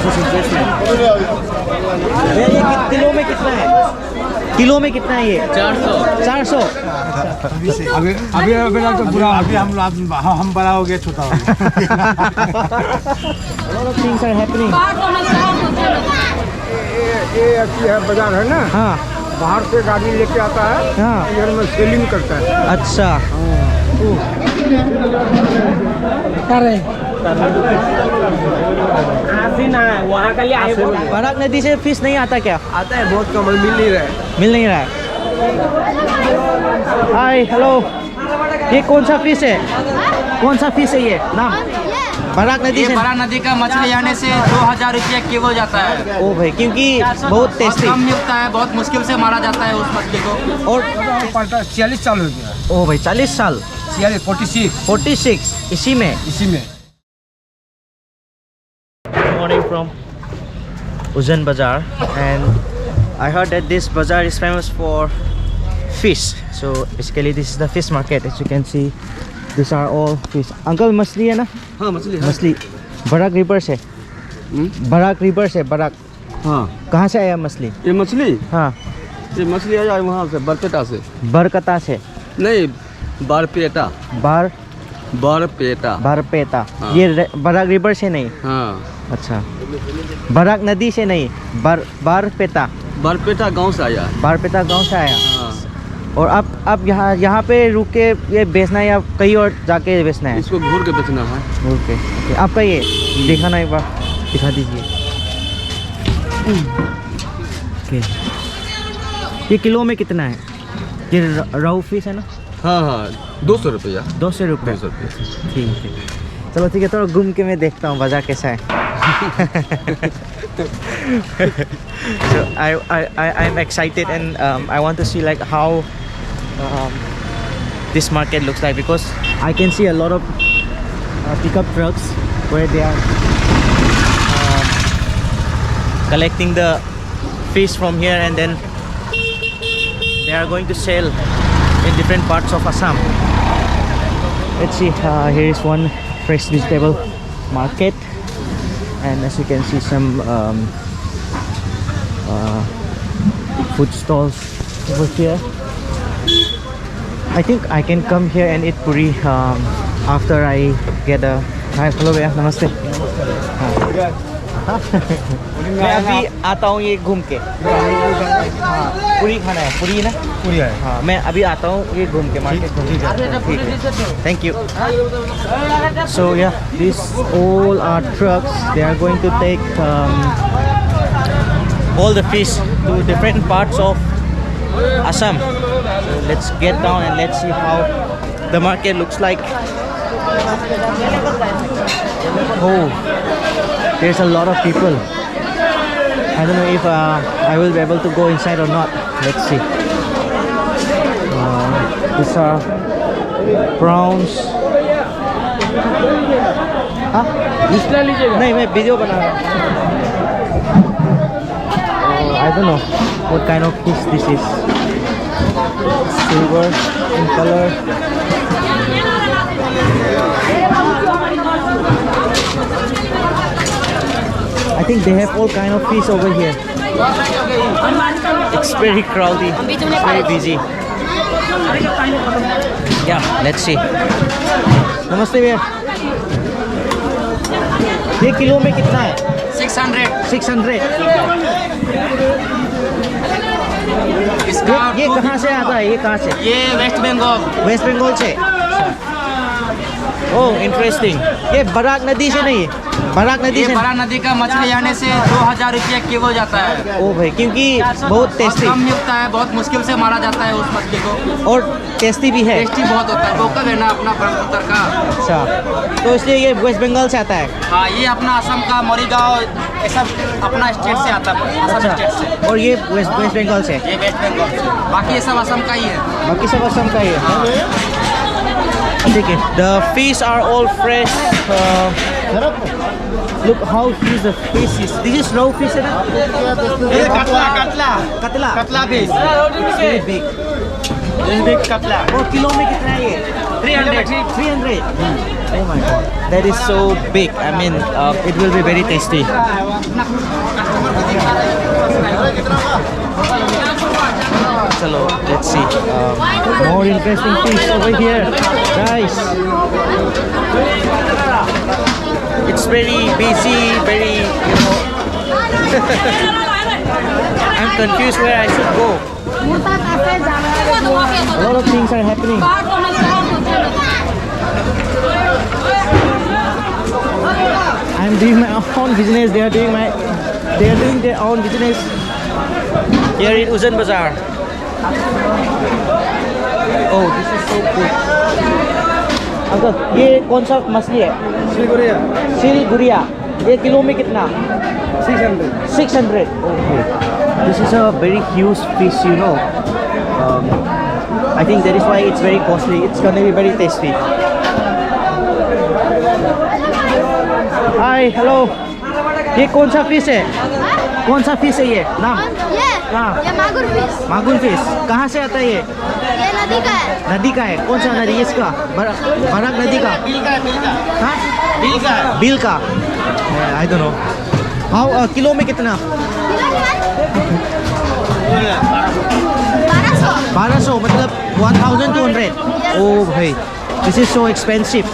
is interesting. भैया ये kilo में कितना है? किलो में कितना है ये? 400। अभी तो पूरा अभी हम बड़ा हो गया छोटा हो गया। A lot of things are happening. ये अच्छी है बाजार है ना। हाँ बाहर से गाड़ी लेके आता है। हाँ इधर में सेलिंग करता है। अच्छा बराक नदी से फिश नहीं आता क्या? आता है बहुत कम, मिल नहीं रहा है। मिल नहीं रहा है। हाय हेलो, ये कौन सा फिश है? कौन सा फिश है ये नाम? बराक नदी से। बराक नदी का मछली आने से 2000 रुपये किलो जाता है। ओ भाई, क्योंकि बहुत टेस्टी कम मिलता है, बहुत मुश्किल से मारा जाता है उस मछली को। और 46 साल हो गया। ओ भाई 40 साल। 46 इसी में। Morning from Ujjain Bazaar, and I heard that this bazaar is famous for fish. So basically this is the fish market. As you can see, these are all fish. Uncle, मछली है ना? हाँ मछली है। मछली बराक रिवर से। Barack river से। Barack. हाँ कहाँ से आया मछली? ये मछली हाँ आया वहाँ से बरपेटा से। बरकता से। नहीं बारपेटा। बारपेटा। हाँ। ये बराक रिवर से नहीं? हाँ अच्छा, बराक नदी से नहीं, बारपेटा गांव से आया। बारपेटा गांव से आया। हाँ। और अब यहाँ पे रुक के ये बेचना है या कहीं और जाके बेचना है? इसको घूर के बेचना है। ओके ओके, आपका ये दिखाना एक बार, दिखा दीजिए। ओके, ये किलो में कितना है? ये रोहू फिश है ना? हाँ 200 रुपया। 200 रुपये। 200 रुपये। ठीक है, चलो ठीक है, थोड़ा घूम के मैं देखता हूँ बाजार कैसा है। So I'm excited, and I want to see like how this market looks like, because I can see a lot of pickup trucks where they are collecting the fish from here, and then they are going to sell in different parts of Assam. Let's see, here is one fresh vegetable market, and as you can see some food stalls over here. I think I can come here and eat puri after I get a... Hi, hello भैया, नमस्ते। मैं अभी आता हूँ ये घूम के। पूरी खाना है, पूरी ना? पूरी है। हाँ, मैं अभी आता हूँ ये घूम के मार्केट घूम के। ठीक है, thank you. So yeah, these all are trucks. They are going to take all the fish to different parts of Assam. So let's get down and let's see how the market looks like. Oh, there's a lot of people. I don't know if I will be able to go inside or not. Let's see. These are prawns. हाँ? नहीं, मैं video बना रहा हूँ। I don't know what kind of fish this is. Silver in color. I think they have all kind of fish over here. It's very crowded. It's very busy. Yeah, let's see. नमस्ते भैया, ये kilo में कितना है? 600। 600। इसका ये कहाँ से आता है? ये कहाँ से? ये वेस्ट बंगाल से। Oh interesting. ये बराक नदी से नहीं? बराक नदी का मछली आने से 2000 रुपये किलो जाता है। ओ भाई, क्योंकि बहुत टेस्टी। कम मिलता है, बहुत मुश्किल से मारा जाता है उस मछली को। और टेस्टी भी है। टेस्टी बहुत होता है, लोकल है ना अपना ब्रह्मपुत्र का। अच्छा, तो इसलिए ये वेस्ट बंगाल से आता है? हाँ, ये अपना असम का मरीगांव, ये सब अपना स्टेट से आता है, असम स्टेट से। और ये वेस्ट बंगाल से? ये वेस्ट बंगाल से। बाकी ये सब असम का ही है। बाकी सब असम का ही है। ठीक है, the fish are all fresh. Look how huge the fish is. This is raw fish, है ना? ये कतला fish. Very big. This big कतला। और किलो में कितना है ये? 300। 300। Oh my god, that is so big. I mean, it will be very tasty. Chalo, let's see. More interesting fish over here, guys. It's very busy, very, you know. I'm confused where I should go. A lot of things are happening. I'm doing my own business. They are doing their own business here in Uzan Bazaar. Oh, this is so cool. Uncle, ये कौन सा मछली है? सिलगुरिया सिलगुरिया. ये kilo में कितना? 600 600. Okay. This is a very huge fish, you know. I think that is why it's very costly. It's gonna be very tasty. Hi, hello. ये कौन सा फिश है? कौन सा फिश है ये? नाम? हाँ. ये मागुर फिश. मागुर फिश. कहाँ से आता है ये? ये नदी का है. नदी का है. कौन सा नदी इसका? बराक नदी का? बिल का हाँ? बिल का बिल का? I don't know. How kilo में कितना? 1200 मतलब 1200. Oh भाई, this is so expensive.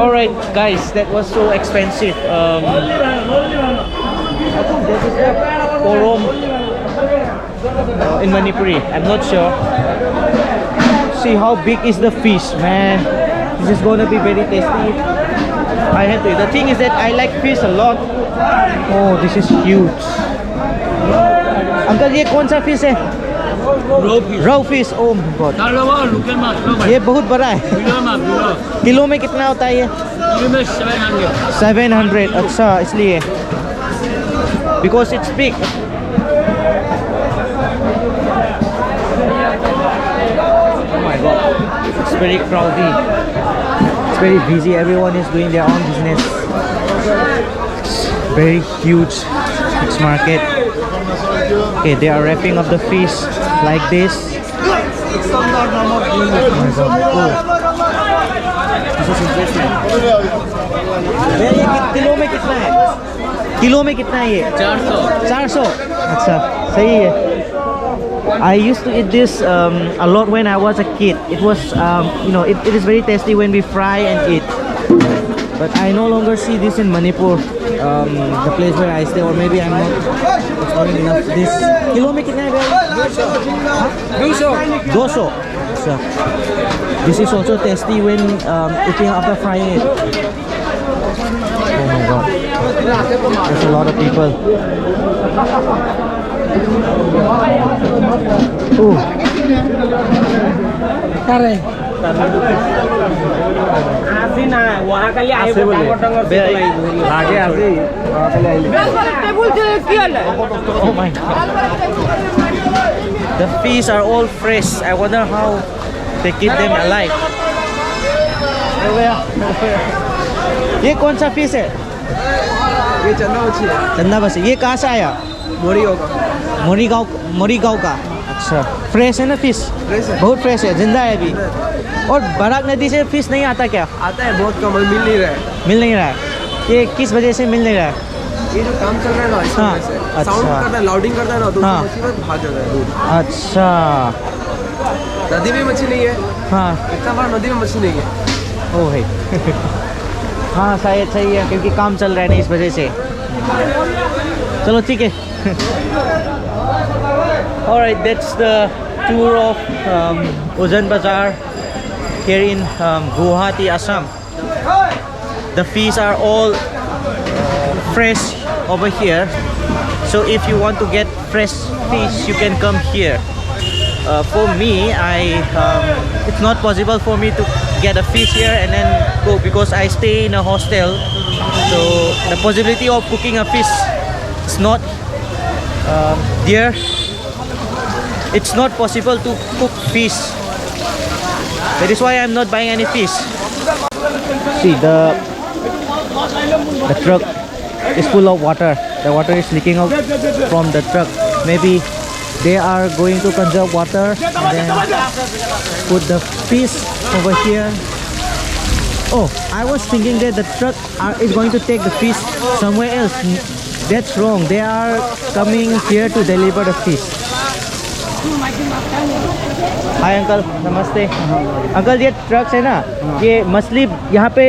Alright guys, that was so expensive. I think this is the Porom in Manipuri. I'm not sure. See how big is the fish, man. This is gonna be very tasty. I have to. The thing is that I like fish a lot. Oh, this is huge. Uncle, ये कौन सा fish है? Raw fish. Oh my god. ये बहुत बड़ा है. Kilo में कितना होता है ये? 700. अच्छा, इसलिए. Because it's big. Oh my god. It's very crowded. It's very busy. Everyone is doing their own business. It's very huge fish market. Okay, they are wrapping up the fish like this. Oh my god. Oh. This is interesting. ये kilo में कितना है? Kilo में कितना है ये? 400. अच्छा, सही है. I used to eat this a lot when I was a kid. It was, you know, it is very tasty when we fry and eat. But I no longer see this in Manipur, the place where I stay, or maybe I'm not exploring enough. This kilo में कितना है भैया? 200. So, this is also tasty when eating after frying it. Oh my god, there's a lot of people. Ooh. Oh my god. The fish are all fresh. I wonder how they keep them alive. ये कौन सा fish है? ये चंदा मच्छी है. चंदा मच्छी. ये कहाँ से आया? मोरीगांव का. अच्छा, फ्रेश है ना फिश? फ्रेश है. बहुत फ्रेश है, जिंदा है अभी. और बराक नदी से फिश नहीं आता क्या? आता है, बहुत कम, मिल नहीं रहा है. मिल नहीं रहा है. ये किस वजह से मिल नहीं रहा है? ये जो काम चल रहा है ना, इस हाँ, वजह से अच्छा. साउंड करता है, लाउडिंग करता है ना, तो हाँ. मच्छी बस भाग जाता है दूर. अच्छा. नदी में मच्छी नहीं है. हाँ. इतना बड़ा नदी में मच्छी नहीं है. ओ भाई. हाँ, शायद सही है, क्योंकि काम चल रहा है ना, इस वजह से. चलो ठीक है. Alright, that's the tour of Uzan Bazaar here in Guwahati, Assam. The fish are all fresh over here. So if you want to get fresh fish, you can come here. For me, it's not possible for me to get a fish here and then go, because I stay in a hostel. So the possibility of cooking a fish is not there. It's not possible to cook fish. That is why I'm not buying any fish. See, the truck is full of water. The water is leaking out from the truck. Maybe they are going to conserve water and then put the fish over here Oh, I was thinking that the truck is going to take the fish somewhere else. That's wrong. They are coming here to deliver the fish. Hi uncle, नमस्ते uncle. ये trucks है ना, ये मछली यहाँ पे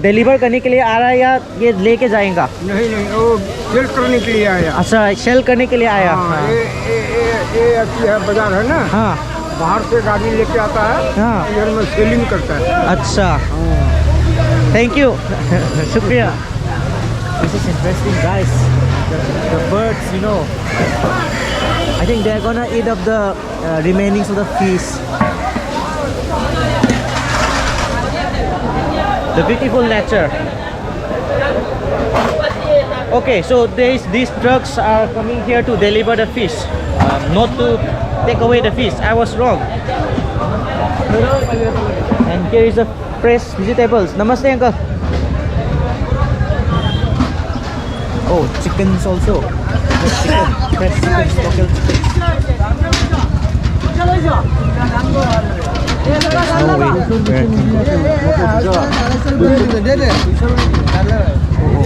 deliver करने के लिए आ रहा है या ये लेके जाएगा? नहीं नहीं, वो सेल करने के लिए आया। अच्छा, सेल करने के लिए आया। हाँ, ये अच्छी है, बाजार है ना। हाँ, बाहर से गाड़ी लेके आता है। हाँ। इधर में सेलिंग करता है। अच्छा, थैंक यू शुक्रिया। This is interesting, guys. The birds, you know, I think they're gonna eat up the remainings of the fish. The beautiful nature. Okay, so these trucks are coming here to deliver the fish, not to take away the fish. I was wrong. And here is the fresh vegetables. Namaste, uncle. Oh, chickens also. Fresh chicken, fresh chicken, local chicken. No way.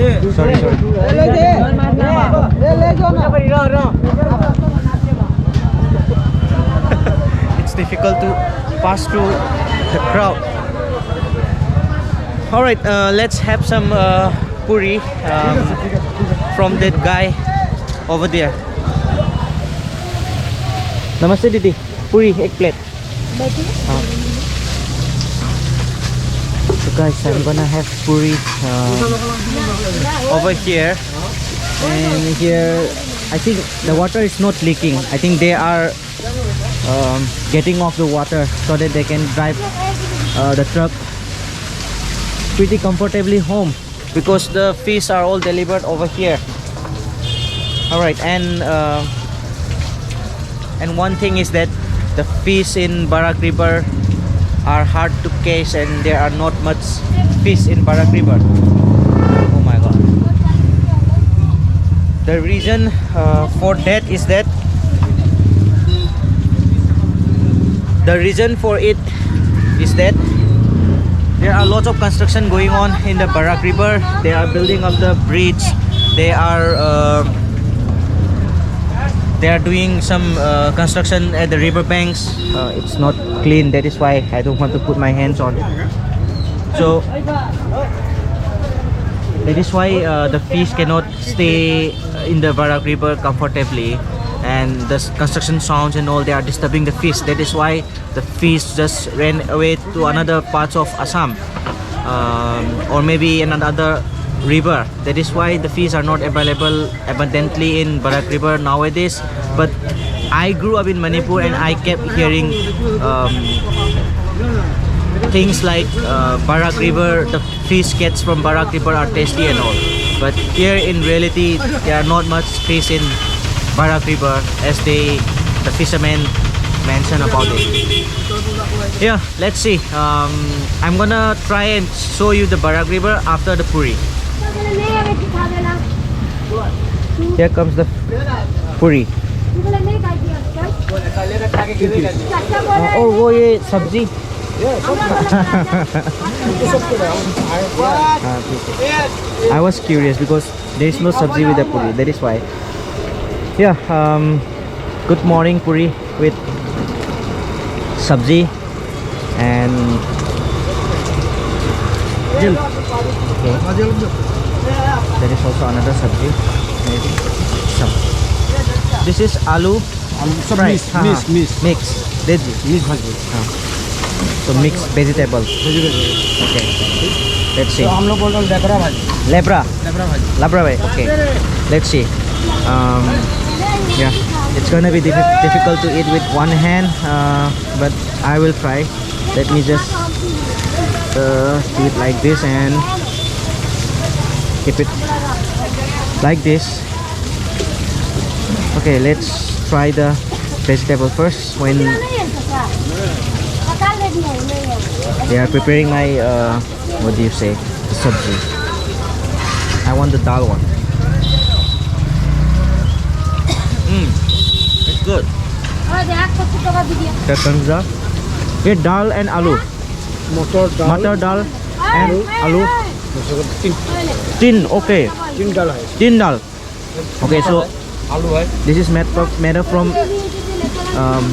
Oh, sorry. It's difficult to pass through the crowd. All right, let's have some puri from that guy over there. Namaste, Didi. Puri, egg plate. So guys, I'm gonna have puri over here, and here I think the water is not leaking. I think they are getting off the water so that they can drive the truck pretty comfortably home, because the fish are all delivered over here. All right, and one thing is that the fish in Barak River are hard to catch, and there are not much fish in Barak River. Oh my god. The reason for that is that there are lots of construction going on in the Barak River. They are building up the bridge. They are doing some construction at the river banks. It's not clean. That is why I don't want to put my hands on it. So that is why the fish cannot stay in the Barak River comfortably, and the construction sounds and all, they are disturbing the fish. That is why the fish just ran away to another parts of Assam, or maybe in another river. That is why the fish are not available abundantly in Barak River nowadays. But I grew up in Manipur, and I kept hearing things like Barak River, the fish catch from Barak River are tasty and all. But here in reality, there are not much fish in Barak River as the fishermen mention about it. Yeah, let's see. I'm gonna try and show you the Barak River after the puri. Here comes the puri. Oh, वो ये सब्जी. I was curious because there is no sabji with the puri. That is why. Yeah. Good morning puri with sabji and okay. There is also another sabji. Maybe some. This is aloo. Fry. Mix. Deji. So mixed vegetables. Okay. Let's see. हम लोग बोल रहे हैं लेबरा भाजी। Lebra. लेबरा भाजी। Okay. Let's see. Yeah, it's gonna be difficult to eat with one hand, but I will try. Let me just do it like this and keep it like this. Okay, let's try the vegetable first. When they are preparing my what do you say, the sabji, I want the dal one. It's good. That comes up. ये दाल and aloo. मटर दाल। Matar dal and aloo. Tin, okay. तीन डाल है Tin dal. Okay, so आलू है this is made up from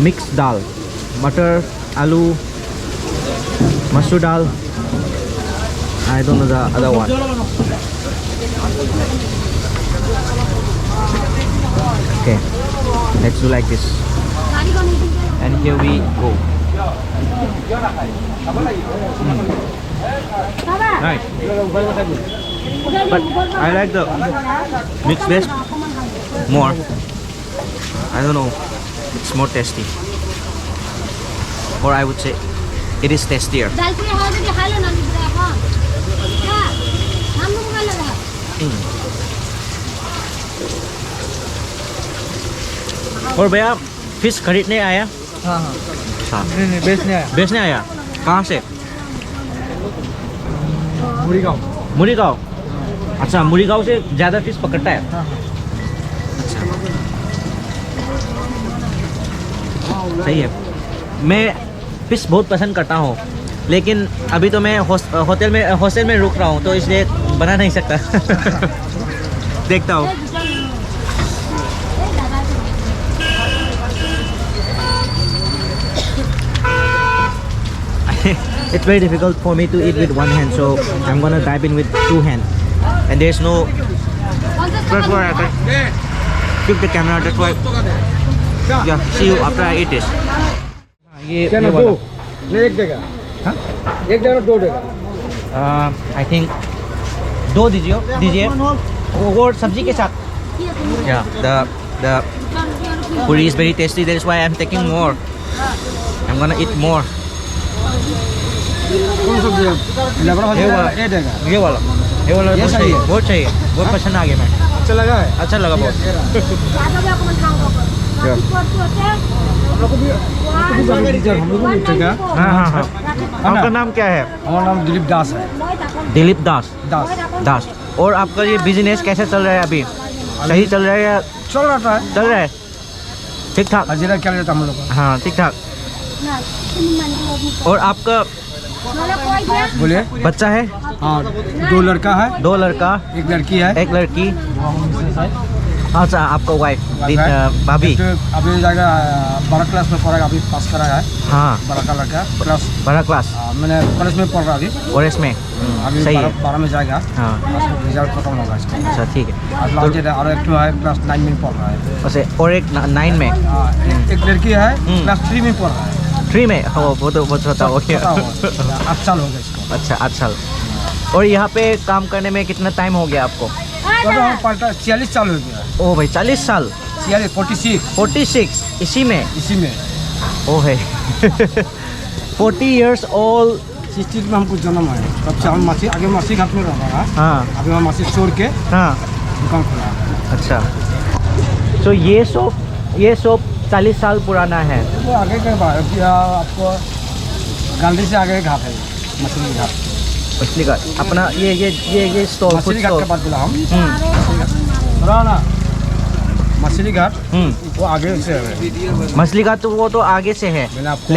mixed dal, butter, aloo, masoor dal. I don't know the other one. Okay, let's do like this. And here we go. Nice. But I like the mixed veg more. I don't know. It's more tasty. Or I would say it is tastier. और भैया fish खरीदने आया? हाँ हाँ अच्छा, नहीं बेचने आया बेचने आया? कहाँ से? मुरीगांव मुरीगांव। अच्छा, मुरीगांव से ज़्यादा फिश पकड़ता है? हाँ अच्छा, सही है। मैं फिश बहुत पसंद करता हूँ, लेकिन अभी तो मैं हॉस्टल में रुक रहा हूँ, तो इसलिए बना नहीं सकता। देखता हूँ। It's very difficult for me to eat with one hand, so I'm gonna dive in with two hands. And there's no. That's why I can keep the camera. That's why. Yeah, see you after I eat this. ये क्या ना वाला। दो नहीं एक देगा हाँ? एक देगा दो देगा I think दो दीजिए और सब्जी के साथ। Yeah, the puri is very tasty. That is why I'm taking more. I'm gonna eat more. कौन सा दिया लेबर ये वाला। ये देगा ये वाला ये बहुत सही है। बहुत चाहिए, बहुत पसंद आ गया। मैं अच्छा लगा है अच्छा लगा बहुत। हम लोग को भी हम लोग को भी उठेगा हाँ हाँ हाँ। आपका नाम क्या है? हमारा नाम दिलीप दास है दिलीप दास। दास और आपका ये बिजनेस कैसे चल रहा है अभी? सही चल रहा है या चल रहा है चल रहा है? ठीक ठाक? हजीरा क्या लेता हम लोग का हाँ, ठीक ठाक। और आपका बोलिए बच्चा है? हाँ दो लड़का है दो लड़का, एक लड़की है एक लड़की। अच्छा, आपका वाइफ भाभी? अभी जाएगा 12 क्लास में पढ़ेगा अभी पास करा है हाँ, बड़ा का लड़का क्लास बड़ा क्लास मैंने कॉलेज में पढ़ रहा अभी और इसमें अभी सही है। 12 में जाएगा हाँ, रिजल्ट खत्म होगा इसका अच्छा ठीक है। और लास्ट ईयर और एक है क्लास 9 में पढ़ रहा है वैसे और एक 9 में, एक लड़की है क्लास 3 में पढ़ रहा है 3 में। हो वो तो बहुत छोटा हो गया। 8 साल हो गया इसको अच्छा, 8 साल। और यहाँ पे काम करने में कितना टाइम हो गया आपको? 46 साल हो गया ओ भाई, 40 साल। 46 इसी में? इसी में ओ है। 40 years old। 60 में हमको जन्म है तब से हम आगे मासी घाट में रह रहा है हाँ अभी हम मासी छोड़ के हाँ। दुकान खोला है अच्छा, तो ये शॉप 40 साल पुराना है। वो आगे के बाद आपको गांधी से आगे घाट है मछली घाट मछली घाट अपना ये स्टॉल मछली घाट के बाद बोला हम ना मछली घाट वो आगे से है मछली घाट तो वो तो आगे से है। मैंने आपको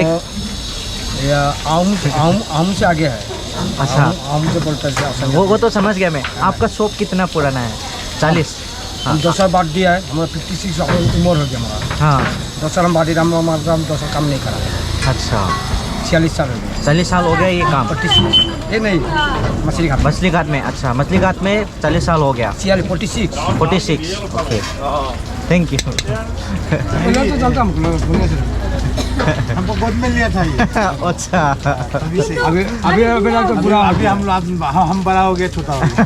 आम से आगे है अच्छा, आम से बोलते हैं वो तो समझ गया मैं। आपका शॉप कितना पुराना है? 40? हम 2 साल बाद दिया है हमारा 56 उम्र हो गया हमारा हाँ। 2 साल हम बाद हम 2 साल काम नहीं करा अच्छा, 46 साल हो गया 40 साल हो गया ये काम? 25 ये नहीं मछली घाट मछली घाट में। अच्छा, मछली घाट में 40 साल हो गया। 46 ओके, थैंक यू। तो जानता हम हमको गोद में लिया था ये अच्छा, अभी तो पूरा अभी हम बड़ा हो गए छोटा हो गया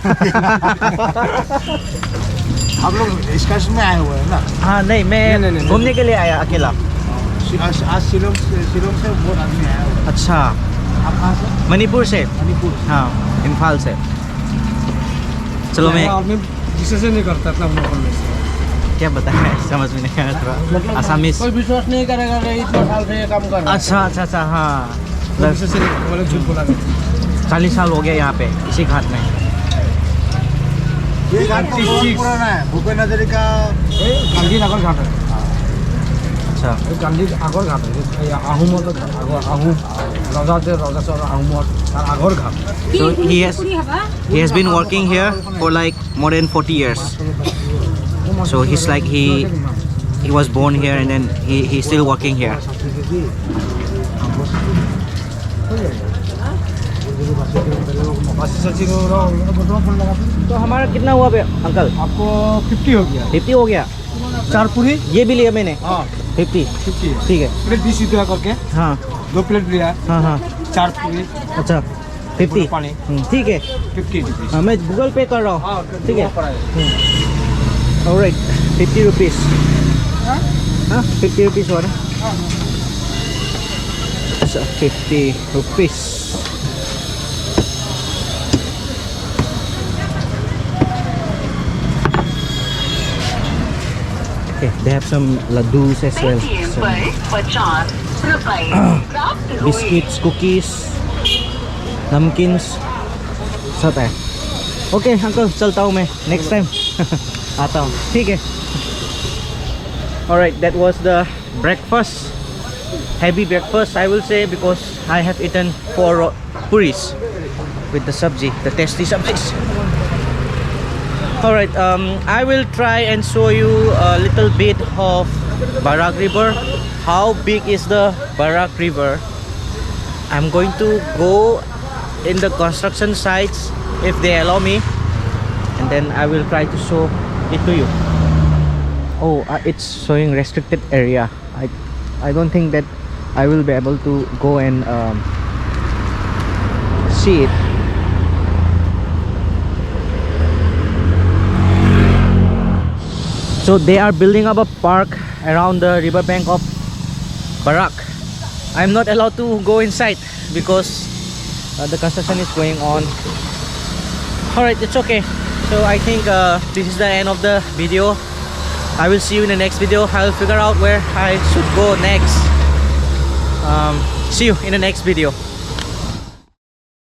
आप लोग एक्सकर्शन में आए हुए हैं ना? हाँ नहीं, मैं घूमने के लिए आया अकेला। आज शिलोंग से बहुत आदमी आया हुआ है। अच्छा, आप कहाँ से? मणिपुर से? मणिपुर हाँ, इम्फाल से। चलो मैं आदमी जिसे से नहीं करता अपना अपना बोलने से क्या बताएं, समझ में नहीं आ रहा। आसामीज कोई विश्वास नहीं करेगा कि इतना साल से ये काम कर रहा है अच्छा हाँ। जिसे से बोले झूठ बोला 40 साल हो गया यहाँ पे इसी घाट में। ये घाट पुराना है भूपेन हजारिका गांधीनगर घाट है। अच्छा, আচ্ছা এই গান্ধীৰ আগৰ ঘাট এই আহোমৰ আগৰ আহোম ৰজা যে ৰজা আহোমৰ তাৰ আগৰ ঘাট So he has been working here for like more than 40 years. So he's like he was born here and then he's still working here. तो हमारा कितना हुआ बे अंकल? आपको 50 हो गया 50 हो गया. 4 पूरी ये भी लिया मैंने. हाँ 50. 50 ठीक है. प्लेट 20 रुपया करके हाँ 2 प्लेट लिया हाँ हाँ 4 पूरी अच्छा 50. पानी ठीक है. 50 रुपीस हाँ मैं गूगल पे कर रहा हूँ. हाँ ठीक है. Alright, 50 rupees. Huh? 50 rupees one. So 50 rupees. Okay, they have some laddus as well. Some biscuits, cookies, namkins. सब है. Okay, uncle, चलता हूँ मैं. Next time. आता हूँ. ठीक है. Alright, that was the breakfast. Heavy breakfast, I will say, because I have eaten 4 puris with the sabji, the tasty sabjis. Alright, I will try and show you a little bit of Barak River. How big is the Barak River? I'm going to go in the construction sites if they allow me, and then I will try to show it to you. Oh, it's showing restricted area. I don't think that I will be able to go and see it. So they are building up a park around the riverbank of Barak. I'm not allowed to go inside because the construction is going on. Alright, it's okay. So I think this is the end of the video. I will see you in the next video. I'll figure out where I should go next. See you in the next video.